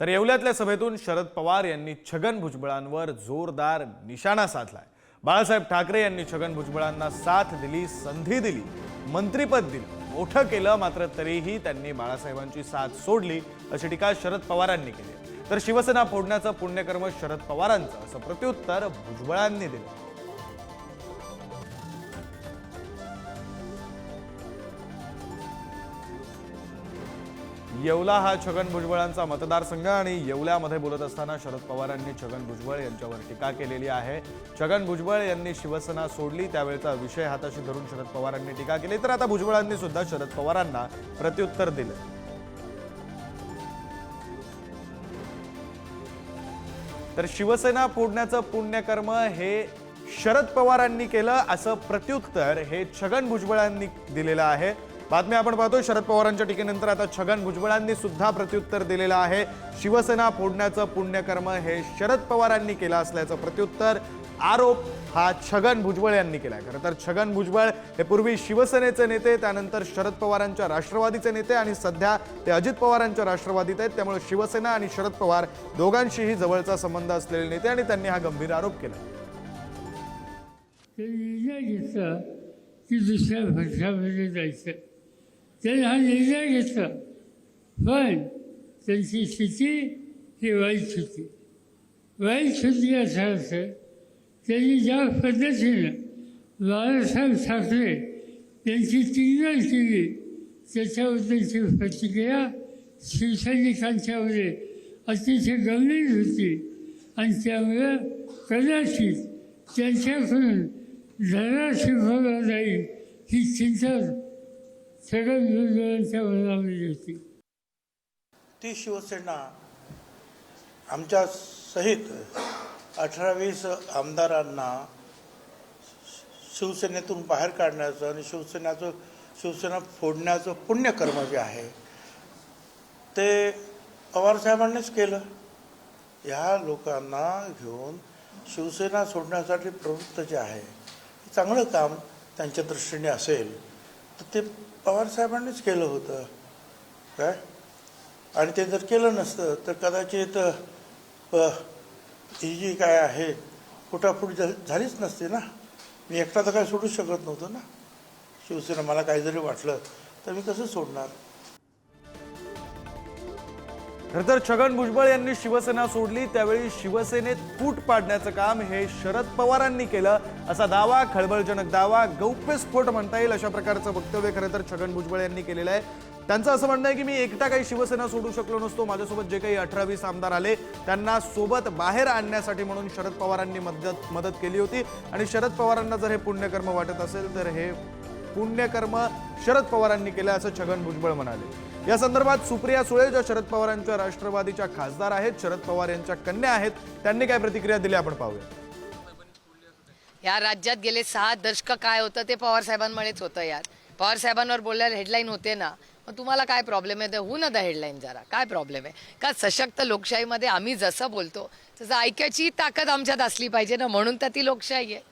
तर येवल्यातल्या सभेतून शरद पवार यांनी छगन भुजबळांवर जोरदार निशाणा साधलाय। बाळासाहेब ठाकरे यांनी छगन भुजबळांना साथ दिली, संधी दिली, मंत्रिपद दिलं, मोठं केलं, मात्र तरीही त्यांनी बाळासाहेबांची साथ सोडली अशी टीका शरद पवारांनी केली। तर शिवसेना फोडण्याचं पुण्यकर्म शरद पवारांचं असं प्रत्युत्तर भुजबळांनी दिलं। येवला हा छगन भुजबळांचा मतदारसंघ आणि येवल्यामध्ये बोलत असताना शरद पवारांनी छगन भुजबळ यांच्यावर टीका केलेली आहे। छगन भुजबळ यांनी शिवसेना सोडली त्यावेळचा विषय हाताशी धरून शरद पवारांनी टीका केली, तर आता भुजबळांनी सुद्धा शरद पवारांना प्रत्युत्तर दिले। तर शिवसेना फोडण्याचं पुण्यकर्म हे शरद पवारांनी केलं असं प्रत्युत्तर हे छगन भुजबळांनी दिलेलं आहे। बातमी आपण पाहतोय, शरद पवारांच्या टीकेनंतर आता छगन भुजबळांनी सुद्धा प्रत्युत्तर दिलेलं आहे। शिवसेना फोडण्याचं पुण्यकर्म हे शरद पवारांनी केलं असल्याचं प्रत्युत्तर आरोप हा छगन भुजबळ यांनी केलाय। खरं तर छगन भुजबळ हे पूर्वी शिवसेनेचे नेते, त्यानंतर शरद पवारांच्या राष्ट्रवादीचे नेते आणि सध्या ते अजित पवारांच्या राष्ट्रवादीत आहेत। त्यामुळे शिवसेना आणि शरद पवार दोघांशीही जवळचा संबंध असलेले नेते आणि त्यांनी हा गंभीर आरोप केला। त्यांनी हा निर्णय घेतला, पण त्यांची स्थिती ही वाईट होती। वाईट होती याचा अर्थ त्यांनी ज्या पद्धतीनं बाळासाहेब ठाकरे यांची टीका केली त्याच्याबद्दलची प्रतिक्रिया शिवसैनिकांच्यावर अतिशय गंभीर होती आणि त्यामुळे कदाचित त्यांच्याकडून धडा शिकवला जाईल ही चिंता छगन भुजबळांच्या मनामध्ये होती। ती शिवसेना आमच्या सहित 18-20 आमदारांना शिवसेनेतून बाहेर काढण्याचं आणि शिवसेना फोडण्याचं पुण्यकर्म जे आहे ते पवारसाहेबांनीच केलं। ह्या लोकांना घेऊन शिवसेना सोडण्यासाठी प्रवृत्त जे आहे चांगलं काम त्यांच्या दृष्टीने असेल तर ते पवारसाहेबांनीच केलं होतं काय, आणि ते जर केलं नसतं तर कदाचित ही जी काय आहे फुटाफूट झालीच नसते ना। मी एकटा तर काय सोडू शकत नव्हतो ना शिवसेना। मला काही जरी वाटलं तर मी कसं सोडणार। खरं तर छगन भुजबळ यांनी शिवसेना सोडली त्यावेळी शिवसेनेत फूट पाडण्याचं काम हे शरद पवारांनी केलं असा दावा, खळबळजनक दावा, गौप्यस्फोट म्हणता येईल अशा प्रकारचं वक्तव्य खरं तर छगन भुजबळ यांनी केलेलं आहे। त्यांचं असं म्हणणं आहे की मी एकटा काही शिवसेना सोडू शकलो नसतो, माझ्यासोबत जे काही 18-20 आमदार आले त्यांना सोबत बाहेर आणण्यासाठी म्हणून शरद पवारांनी मदत केली होती आणि शरद पवारांना जर हे पुण्यकर्म वाटत असेल तर हे पुण्यकर्म शरद पवारांनी केलं असं छगन भुजबळ म्हणाले। या संदर्भात सुप्रिया सुळे ज्या शरद पवारांच्या राष्ट्रवादीच्या खासदार आहेत, शरद पवार यांच्या कन्या आहेत, त्यांनी काय प्रतिक्रिया दिली आपण पाहूया। या राज्यात गेले 6 दशक काय होतं ते पवार साहेबांमुळेच होतं यार। पवार साहेबांवर बोलल्यावर हेडलाईन होते ना, मग तुम्हाला काय प्रॉब्लेम आहे? तर होऊ ना द हेडलाईन, जरा काय प्रॉब्लेम आहे का? सशक्त लोकशाहीमध्ये आम्ही जसं बोलतो तसं ऐकायची ताकद आमच्यात असली पाहिजे ना, म्हणून तर ती लोकशाही आहे।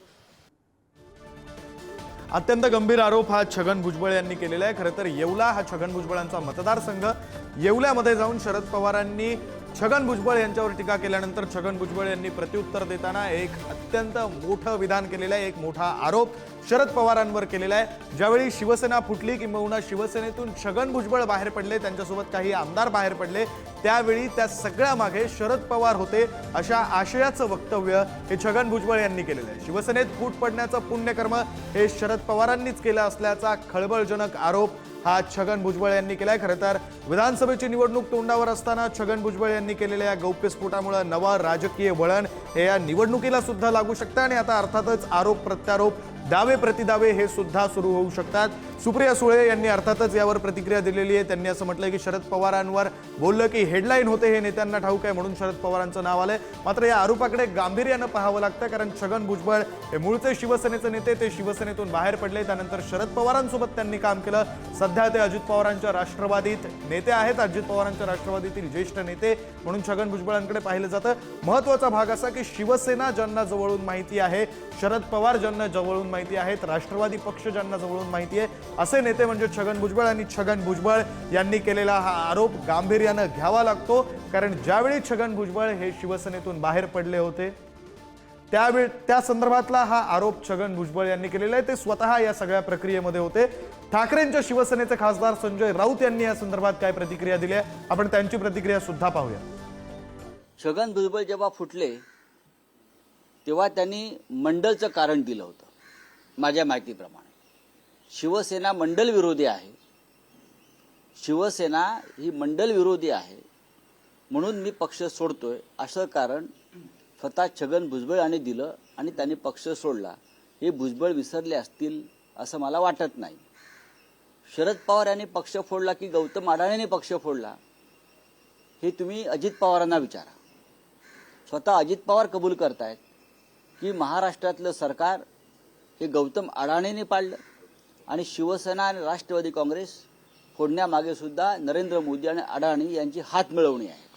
अत्यंत गंभीर आरोप हा छगन भुजबळ यांनी केलेला आहे। खरं तर येवला हा छगन भुजबळांचा मतदारसंघ। येवल्यामध्ये जाऊन शरद पवारांनी छगन भुजबळ यांच्यावर टीका केल्यानंतर छगन भुजबळ यांनी प्रत्युत्तर देताना एक अत्यंत मोठं विधान केलेलं आहे, एक मोठा आरोप शरद पवारांवर केलेला आहे। ज्यावेळी शिवसेना फुटली किंवा शिवसेनेतून छगन भुजबळ बाहेर पडले, त्यांच्यासोबत काही आमदार बाहेर पडले, त्यावेळी त्या सगळ्या मागे शरद पवार होते अशा आशयाचं वक्तव्य हे छगन भुजबळ यांनी केलेलं आहे। शिवसेनेत फूट पडण्याचं पुण्यकर्म हे शरद पवारांनीच केलं असल्याचा खळबळजनक आरोप हा छगन भुजबळ यांनी केलाय। खरं तर विधानसभेची निवडणूक तोंडावर असताना छगन भुजबळ यांनी केलेल्या या गौप्यस्फोटामुळे नवं राजकीय वळण हे या निवडणुकीला सुद्धा लागू शकतं आणि आता अर्थातच आरोप प्रत्यारोप, दावे प्रतिदावे हे सुद्धा सुरू होऊ शकतात। सुप्रिया सुळे यांनी अर्थातच यावर प्रतिक्रिया दिलेली आहे। त्यांनी असं म्हटलंय की शरद पवारांवर बोललं की हेडलाईन होते हे नेत्यांना ठाऊक आहे म्हणून शरद पवारांचं नाव आलंय। मात्र या आरोपाकडे गांभीर्यानं पाहावं लागतं, कारण छगन भुजबळ हे मूळचे शिवसेनेचे नेते, ते शिवसेनेतून बाहेर पडले, त्यानंतर शरद पवारांसोबत त्यांनी काम केलं। सध्या ते अजित पवारांच्या राष्ट्रवादीत नेते आहेत, अजित पवारांच्या राष्ट्रवादीतील ज्येष्ठ नेते म्हणून छगन भुजबळांकडे पाहिलं जातं। महत्त्वाचा भाग असा की शिवसेना ज्यांना जवळून माहिती आहे, शरद पवार ज्यांना जवळून माहिती आहेत, राष्ट्रवादी पक्ष ज्यांना जवळून माहिती आहे, असे नेते म्हणजे छगन भुजबळ. आणि छगन भुजबळ यांनी केलेला हा आरोप गांभीर्यानं घ्यावा लागतो. कारण ज्यावेळी छगन भुजबळ हे शिवसेनेतून बाहेर पडले होते त्यावेळी त्या संदर्भातला हा आरोप छगन भुजबळ यांनी केलेला आहे. ते स्वतः या सगळ्या प्रक्रियेमध्ये होते. ठाकरेंच्या शिवसेनेचे खासदार संजय राऊत यांनी या संदर्भात काय प्रतिक्रिया दिली आहे आपण त्यांची प्रतिक्रिया सुद्धा पाहूया. छगन भुजबळ जेव्हा फुटले तेव्हा त्यांनी मंडलचं कारण दिलं होतं. माझ्या माहितीप्रमाणे शिवसेना मंडल विरोधी आहे, शिवसेना ही मंडल विरोधी आहे म्हणून मी पक्ष सोडतोय असं कारण स्वतः छगन भुजबळ यांनी दिलं आणि त्यांनी पक्ष सोडला. हे भुजबळ विसरले असतील असं मला वाटत नाही. शरद पवार यांनी पक्ष फोडला की गौतम अडाणींनी पक्ष फोडला हे तुम्ही अजित पवारांना विचारा. स्वतः अजित पवार कबूल करतायत की महाराष्ट्रातलं सरकार हे गौतम अडाणींनी पाडलं आणि शिवसेना आणि राष्ट्रवादी काँग्रेस फोडण्यामागे सुद्धा नरेंद्र मोदी आणि अडाणी यांची हात मिळवणी आहे.